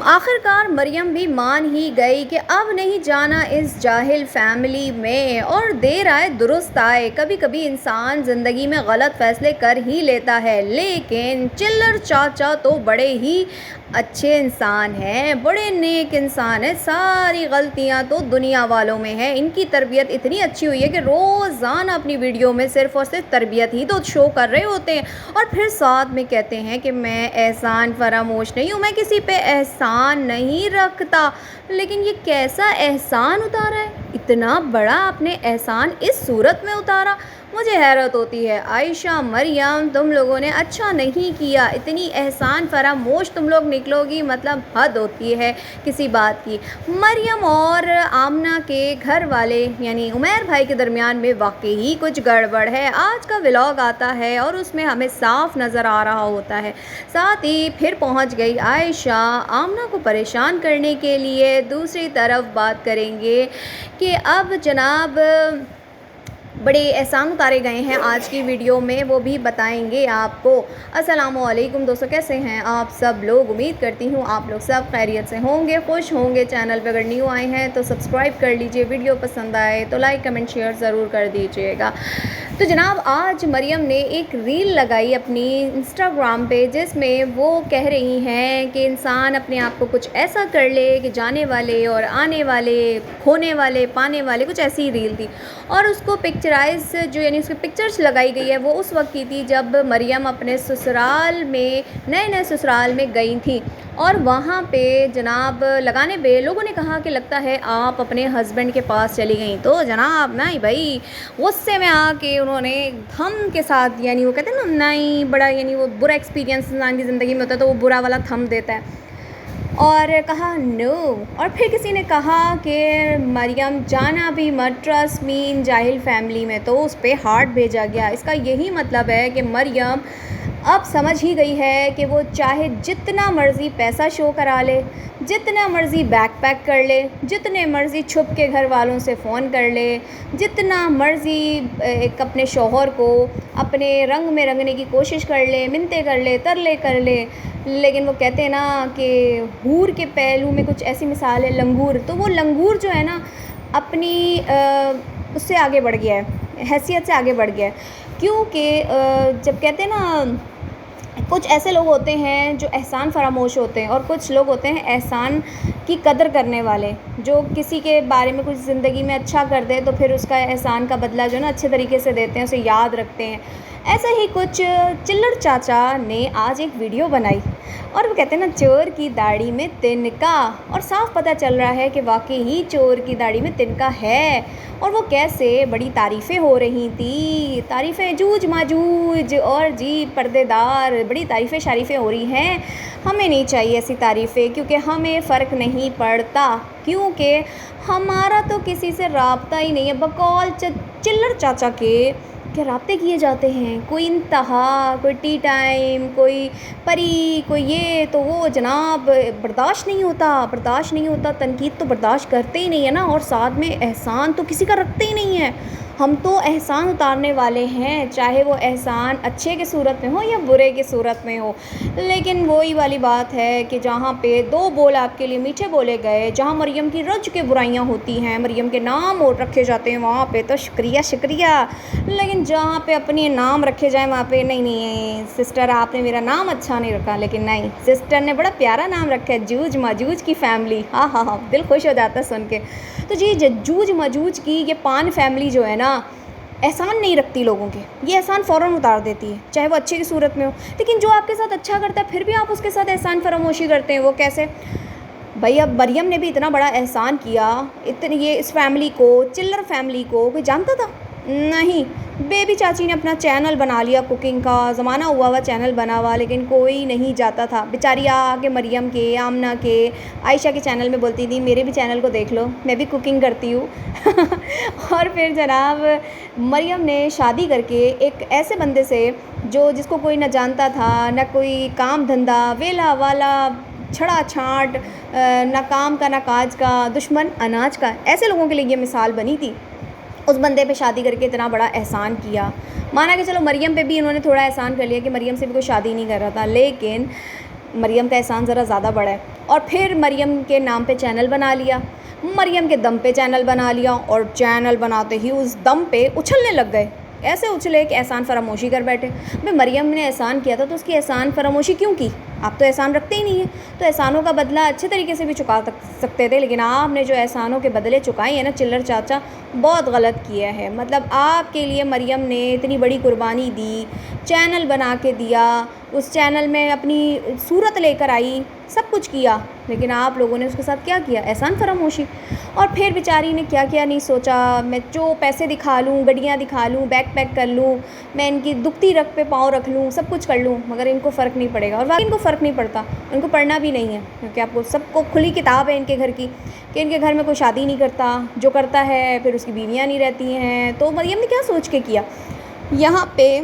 آخرکار مریم بھی مان ہی گئی کہ اب نہیں جانا اس جاہل فیملی میں، اور دیر آئے درست آئے۔ کبھی کبھی انسان زندگی میں غلط فیصلے کر ہی لیتا ہے، لیکن چلر چاچا تو بڑے ہی اچھے انسان ہیں، بڑے نیک انسان ہیں۔ ساری غلطیاں تو دنیا والوں میں ہیں۔ ان کی تربیت اتنی اچھی ہوئی ہے کہ روزانہ اپنی ویڈیو میں صرف اور صرف تربیت ہی تو شو کر رہے ہوتے ہیں، اور پھر ساتھ میں کہتے ہیں کہ میں احسان فراموش نہیں ہوں، میں کسی پہ احسان نہیں رکھتا۔ لیکن یہ کیسا احسان اتارا ہے؟ اتنا بڑا آپ نے احسان اس صورت میں اتارا؟ مجھے حیرت ہوتی ہے۔ عائشہ، مریم، تم لوگوں نے اچھا نہیں کیا، اتنی احسان فراموش تم لوگ نکلو گی، مطلب حد ہوتی ہے کسی بات کی۔ مریم اور آمنہ کے گھر والے یعنی عمیر بھائی کے درمیان میں واقعی کچھ گڑبڑ ہے۔ آج کا ولاگ آتا ہے اور اس میں ہمیں صاف نظر آ رہا ہوتا ہے۔ ساتھ ہی پھر پہنچ گئی عائشہ آمنہ کو پریشان کرنے کے لیے۔ دوسری طرف بات کریں گے کہ اب جناب بڑے احسان اتارے گئے ہیں آج کی ویڈیو میں، وہ بھی بتائیں گے آپ کو۔ السلام علیکم دوستو، کیسے ہیں آپ سب لوگ؟ امید کرتی ہوں آپ لوگ سب خیریت سے ہوں گے، خوش ہوں گے۔ چینل پہ اگر نیو آئے ہیں تو سبسکرائب کر لیجئے، ویڈیو پسند آئے تو لائک کمنٹ شیئر ضرور کر دیجئے گا۔ تو جناب آج مریم نے ایک ریل لگائی اپنی انسٹاگرام پہ، جس میں وہ کہہ رہی ہیں کہ انسان اپنے آپ کو کچھ ایسا کر لے کہ جانے والے اور آنے والے، کھونے والے پانے والے، کچھ ایسی ریل تھی۔ اور اس کو پکچرائز جو یعنی اس کی پکچرز لگائی گئی ہے وہ اس وقت کی تھی جب مریم اپنے سسرال میں نئے سسرال میں گئی تھیں، اور وہاں پہ جناب لگانے پہ لوگوں نے کہا کہ لگتا ہے آپ اپنے ہسبینڈ کے پاس چلی گئیں۔ تو جناب نہیں بھائی، غصے میں آ کے انہوں نے تھم کے ساتھ، یعنی وہ کہتے ہیں نا نہیں بڑا، یعنی وہ برا ایکسپیرینس انسان کی زندگی میں ہوتا ہے تو وہ برا والا تھم دیتا ہے، اور کہا نو۔ اور پھر کسی نے کہا کہ مریم جانا بھی مت، ٹرسٹ می ان جاہل فیملی میں، تو اس پہ ہارٹ بھیجا گیا۔ اس کا یہی مطلب ہے کہ مریم اب سمجھ ہی گئی ہے کہ وہ چاہے جتنا مرضی پیسہ شو کرا لے، جتنا مرضی بیک پیک کر لے، جتنے مرضی چھپ کے گھر والوں سے فون کر لے، جتنا مرضی ایک اپنے شوہر کو اپنے رنگ میں رنگنے کی کوشش کر لے، منتیں کر لے، ترلے کر لے، لیکن وہ کہتے ہیں نا کہ حور کے پہلو میں کچھ ایسی مثال ہے لنگور، تو وہ لنگور جو ہے نا اپنی اس سے آگے بڑھ گیا ہے، حیثیت سے آگے بڑھ گیا ہے۔ کیونکہ جب کہتے ہیں نا کچھ ایسے لوگ ہوتے ہیں جو احسان فراموش ہوتے ہیں، اور کچھ لوگ ہوتے ہیں احسان کی قدر کرنے والے، جو کسی کے بارے میں کچھ زندگی میں اچھا کر دے تو پھر اس کا احسان کا بدلہ جو ہے نا اچھے طریقے سے دیتے ہیں، اسے یاد رکھتے ہیں۔ ایسا ہی کچھ چلر چاچا نے آج ایک ویڈیو بنائی، اور وہ کہتے ہیں نا چور کی داڑھی میں تنکا، اور صاف پتہ چل رہا ہے کہ واقعی ہی چور کی داڑھی میں تنکا ہے۔ اور وہ کیسے بڑی تعریفیں ہو رہی تھیں، تعریفیں جوج ماجوج، اور جی پردے دار بڑی تعریفیں شریفیں ہو رہی ہیں۔ ہمیں نہیں چاہیے ایسی تعریفیں، کیونکہ ہمیں فرق نہیں پڑتا، کیونکہ ہمارا تو کسی سے رابطہ ہی نہیں ہے۔ بقول چلر چاچا کے رابطے کیے جاتے ہیں، کوئی انتہا، کوئی ٹی ٹائم، کوئی پری، کوئی یہ، تو وہ جناب برداشت نہیں ہوتا، تنقید تو برداشت کرتے ہی نہیں ہے نا، اور ساتھ میں احسان تو کسی کا رکھتے ہی نہیں ہے۔ ہم تو احسان اتارنے والے ہیں، چاہے وہ احسان اچھے کے صورت میں ہو یا برے کے صورت میں ہو۔ لیکن وہی والی بات ہے کہ جہاں پہ دو بول آپ کے لیے میٹھے بولے گئے، جہاں مریم کی رج کے برائیاں ہوتی ہیں، مریم کے نام اور رکھے جاتے ہیں، وہاں پہ تو شکریہ، لیکن جہاں پہ اپنے نام رکھے جائیں وہاں پہ نہیں سسٹر آپ نے میرا نام اچھا نہیں رکھا۔ لیکن نہیں، سسٹر نے بڑا پیارا نام رکھا ہے، جوج ماجوج کی فیملی۔ ہاں دل خوش ہو جاتا ہے سن کے۔ تو جی جوج ماجوج کی یہ پان فیملی جو ہے نا احسان نہیں رکھتی لوگوں کے، یہ احسان فوراً اتار دیتی ہے، چاہے وہ اچھے کی صورت میں ہو۔ لیکن جو آپ کے ساتھ اچھا کرتا ہے پھر بھی آپ اس کے ساتھ احسان فراموشی کرتے ہیں، وہ کیسے؟ بھائی اب مریم نے بھی اتنا بڑا احسان کیا، یہ اس فیملی کو، چلر فیملی کو کوئی جانتا تھا؟ نہیں۔ بیبی چاچی نے اپنا چینل بنا لیا کوکنگ کا، زمانہ ہوا چینل بنا ہوا، لیکن کوئی نہیں جاتا تھا۔ بیچاری آ کے مریم کے، آمنہ کے، عائشہ کے چینل میں بولتی تھی میرے بھی چینل کو دیکھ لو، میں بھی کوکنگ کرتی ہوں۔ اور پھر جناب مریم نے شادی کر کے ایک ایسے بندے سے جس کو کوئی نہ جانتا تھا، نہ کوئی کام دھندا، ویلا والا، چھڑا چھانٹ، نہ کام کا نہ کاج کا، دشمن اناج کا، ایسے لوگوں کے لیے یہ مثال بنی تھی۔ اس بندے پہ شادی کر کے اتنا بڑا احسان کیا، مانا کہ چلو مریم پہ بھی انہوں نے تھوڑا احسان کر لیا کہ مریم سے بھی کوئی شادی نہیں کر رہا تھا، لیکن مریم کا احسان ذرا زیادہ بڑا ہے۔ اور پھر مریم کے نام پہ چینل بنا لیا، مریم کے دم پہ چینل بنا لیا، اور چینل بناتے ہی اس دم پہ اچھلنے لگ گئے، ایسے اچھلے کہ احسان فراموشی کر بیٹھے۔ بھئی مریم نے احسان کیا تھا تو اس کی احسان فراموشی کیوں کی؟ آپ تو احسان رکھتے ہی نہیں ہیں، تو احسانوں کا بدلہ اچھے طریقے سے بھی چکا سکتے تھے، لیکن آپ نے جو احسانوں کے بدلے چکائے ہیں نا چلر چاچا، بہت غلط کیا ہے۔ مطلب آپ کے لیے مریم نے اتنی بڑی قربانی دی، چینل بنا کے دیا، اس چینل میں اپنی صورت لے کر آئی، سب کچھ کیا، لیکن آپ لوگوں نے اس کے ساتھ کیا کیا؟ احسان فراموشی۔ اور پھر بیچاری نے کیا کیا نہیں سوچا، میں جو پیسے دکھا لوں، گڈیاں دکھا لوں، بیگ پیک کر لوں، میں ان کی دکھتی رگ پہ پاؤں رکھ لوں، سب کچھ کر لوں، مگر ان کو فرق نہیں پڑے گا۔ اور واقعی ان کو فرق نہیں پڑتا، ان کو پڑھنا بھی نہیں ہے، کیونکہ آپ کو سب کو کھلی کتاب ہے ان کے گھر کی کہ ان کے گھر میں کوئی شادی نہیں کرتا، جو کرتا ہے پھر اس کی بیویاں نہیں رہتی ہیں۔ تو مریم نے کیا سوچ کے کیا؟ یہاں پہ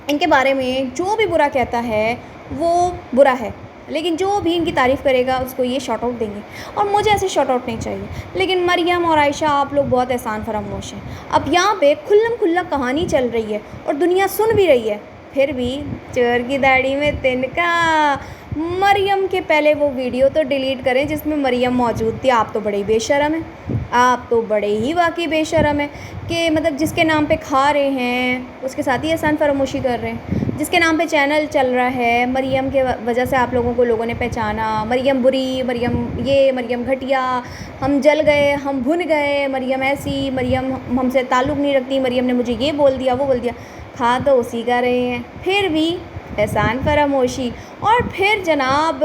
ان کے بارے میں جو بھی برا کہتا ہے وہ برا ہے، لیکن جو بھی ان کی تعریف کرے گا اس کو یہ شاٹ آؤٹ دیں گے، اور مجھے ایسے شاٹ آؤٹ نہیں چاہیے۔ لیکن مریم اور عائشہ آپ لوگ بہت احسان فراموش ہیں۔ اب یہاں پہ کھلم کھلا کہانی چل رہی ہے اور دنیا سن بھی رہی ہے، پھر بھی چور کی داڑھی میں تنکا۔ مریم کے پہلے وہ ویڈیو تو ڈیلیٹ کریں جس میں مریم موجود تھی۔ آپ تو بڑے ہی بے شرم ہیں، آپ تو بڑے ہی واقعی بے شرم ہیں کہ مطلب جس کے نام پہ کھا رہے ہیں اس کے ساتھ ہی احسان فراموشی کر رہے ہیں، جس کے نام پہ چینل چل رہا ہے، مریم کے وجہ سے آپ لوگوں نے پہچانا، مریم بری، مریم یہ، مریم گھٹیا، ہم جل گئے، ہم بھن گئے، مریم ایسی، مریم ہم سے تعلق نہیں رکھتی، مریم نے مجھے یہ بول دیا وہ بول دیا، کھا تو اسی کا رہے ہیں، پھر بھی احسان فراموشی۔ اور پھر جناب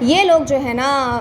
یہ لوگ جو ہے نا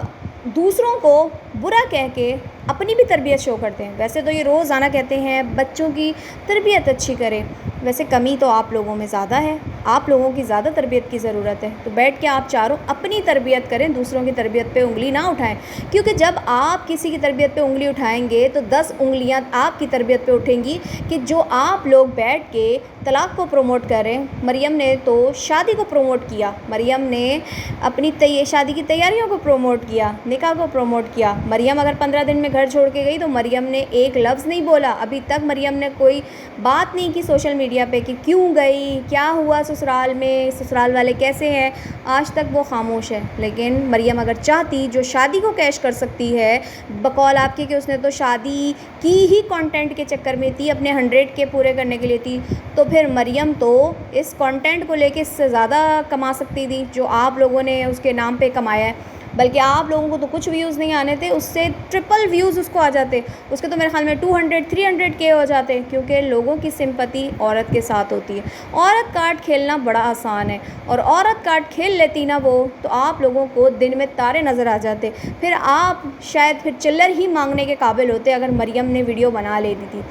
دوسروں کو برا کہہ کے اپنی بھی تربیت شو کرتے ہیں۔ ویسے تو یہ روزانہ کہتے ہیں بچوں کی تربیت اچھی کریں، ویسے کمی تو آپ لوگوں میں زیادہ ہے، آپ لوگوں کی زیادہ تربیت کی ضرورت ہے، تو بیٹھ کے آپ چاروں اپنی تربیت کریں، دوسروں کی تربیت پہ انگلی نہ اٹھائیں، کیونکہ جب آپ کسی کی تربیت پہ انگلی اٹھائیں گے تو 10 انگلیاں آپ کی تربیت پہ اٹھیں گی کہ جو آپ لوگ بیٹھ کے طلاق کو پروموٹ کریں۔ مریم نے تو شادی کو پروموٹ کیا، مریم نے اپنی شادی کی تیاریوں کو پروموٹ کیا، نکاح کو پروموٹ کیا۔ مریم اگر 15 دن میں گھر چھوڑ کے گئی تو مریم نے ایک لفظ نہیں بولا، ابھی تک مریم نے کوئی بات نہیں کی سوشل میڈیا پہ کہ کیوں گئی، کیا ہوا سسرال میں، سسرال والے کیسے ہیں، آج تک وہ خاموش ہے۔ لیکن مریم اگر چاہتی، جو شادی کو کیش کر سکتی ہے، بقول آپ کی کہ اس نے تو شادی کی ہی کانٹینٹ کے چکر میں تھی، اپنے 100 کے پورے کرنے کے لیے تھی، تو پھر مریم تو اس کانٹینٹ کو لے کے اس سے زیادہ کما سکتی تھی جو آپ لوگوں نے اس کے نام پہ کمایا ہے، بلکہ آپ لوگوں کو تو کچھ ویوز نہیں آنے تھے، اس سے ٹرپل ویوز اس کو آ جاتے، اس کے تو میرے خیال میں 200-300 کے ہو جاتے، کیونکہ لوگوں کی سمپتی عورت کے ساتھ ہوتی ہے۔ عورت کارڈ کھیلنا بڑا آسان ہے، اور عورت کارڈ کھیل لیتی نا وہ، تو آپ لوگوں کو دن میں تارے نظر آ جاتے، پھر آپ شاید پھر چلر ہی مانگنے کے قابل ہوتے اگر مریم نے ویڈیو بنا لیتی تھی۔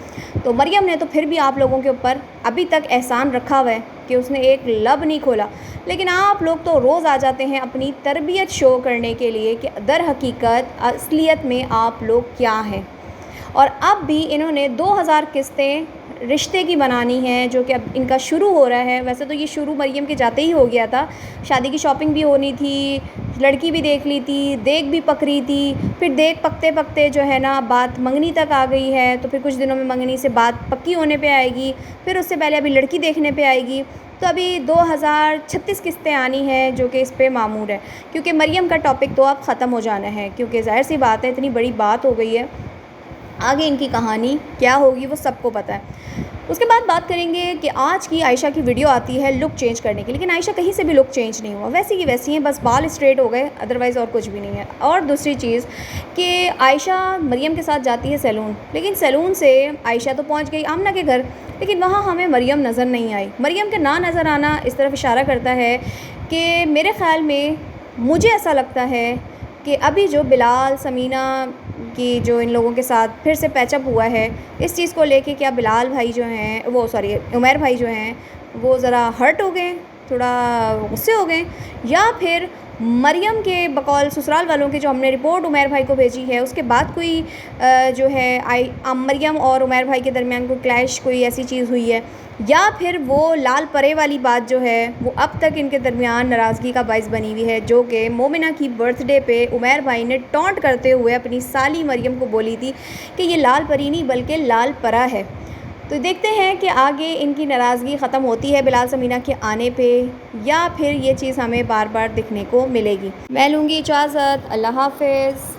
تو مریم نے تو پھر بھی آپ لوگوں کے اوپر ابھی تک احسان رکھا ہوا ہے کہ اس نے ایک لب نہیں کھولا، لیکن آپ لوگ تو روز آ جاتے ہیں اپنی تربیت شو کرنے کے لیے کہ در حقیقت اصلیت میں آپ لوگ کیا ہیں۔ اور اب بھی انہوں نے 2000 قسطیں رشتے کی بنانی ہیں، جو کہ اب ان کا شروع ہو رہا ہے۔ ویسے تو یہ شروع مریم کے جاتے ہی ہو گیا تھا، شادی کی شاپنگ بھی ہونی تھی، لڑکی بھی دیکھ لی تھی، دیکھ بھی پک رہی تھی، پھر دیکھ پکتے پکتے جو ہے نا بات منگنی تک آ گئی ہے، تو پھر کچھ دنوں میں منگنی سے بات پکی ہونے پہ آئے گی، پھر اس سے پہلے ابھی لڑکی دیکھنے پہ آئے گی، تو ابھی 2036 قسطیں آنی ہیں جو کہ اس پہ معمور ہے، کیونکہ مریم کا ٹاپک تو اب ختم ہو جانا ہے، کیونکہ ظاہر سی بات ہے اتنی بڑی بات ہو گئی ہے، آگے ان کی کہانی کیا ہوگی وہ سب کو پتہ ہے۔ اس کے بعد بات کریں گے کہ آج کی عائشہ کی ویڈیو آتی ہے لک چینج کرنے کی، لیکن عائشہ کہیں سے بھی لک چینج نہیں ہوا، ویسی کی ویسی ہیں، بس بال اسٹریٹ ہو گئے، ادروائز اور کچھ بھی نہیں ہے۔ اور دوسری چیز کہ عائشہ مریم کے ساتھ جاتی ہے سیلون، لیکن سیلون سے عائشہ تو پہنچ گئی آمنہ کے گھر، لیکن وہاں ہمیں مریم نظر نہیں آئی۔ مریم کے نہ نظر آنا اس طرف اشارہ کرتا ہے کہ میرے خیال میں مجھے ایسا لگتا ہے کہ ابھی جو بلال ثمینہ کی جو ان لوگوں کے ساتھ پھر سے پیچ اپ ہوا ہے، اس چیز کو لے کے کیا بلال بھائی جو ہیں عمیر بھائی جو ہیں وہ ذرا ہرٹ ہو گئے، تھوڑا غصے ہو گئے، یا پھر مریم کے بقول سسرال والوں کی جو ہم نے رپورٹ عمیر بھائی کو بھیجی ہے اس کے بعد کوئی جو ہے مریم اور عمیر بھائی کے درمیان کوئی کلیش، کوئی ایسی چیز ہوئی ہے، یا پھر وہ لال پرے والی بات جو ہے وہ اب تک ان کے درمیان ناراضگی کا باعث بنی ہوئی ہے، جو کہ مومنہ کی برتھ ڈے پہ عمیر بھائی نے ٹونٹ کرتے ہوئے اپنی سالی مریم کو بولی تھی کہ یہ لال پری نہیں بلکہ لال پرا ہے۔ تو دیکھتے ہیں کہ آگے ان کی ناراضگی ختم ہوتی ہے بلال سمینا کے آنے پہ یا پھر یہ چیز ہمیں بار بار دکھنے کو ملے گی۔ میں لوں گی اجازت، اللہ حافظ۔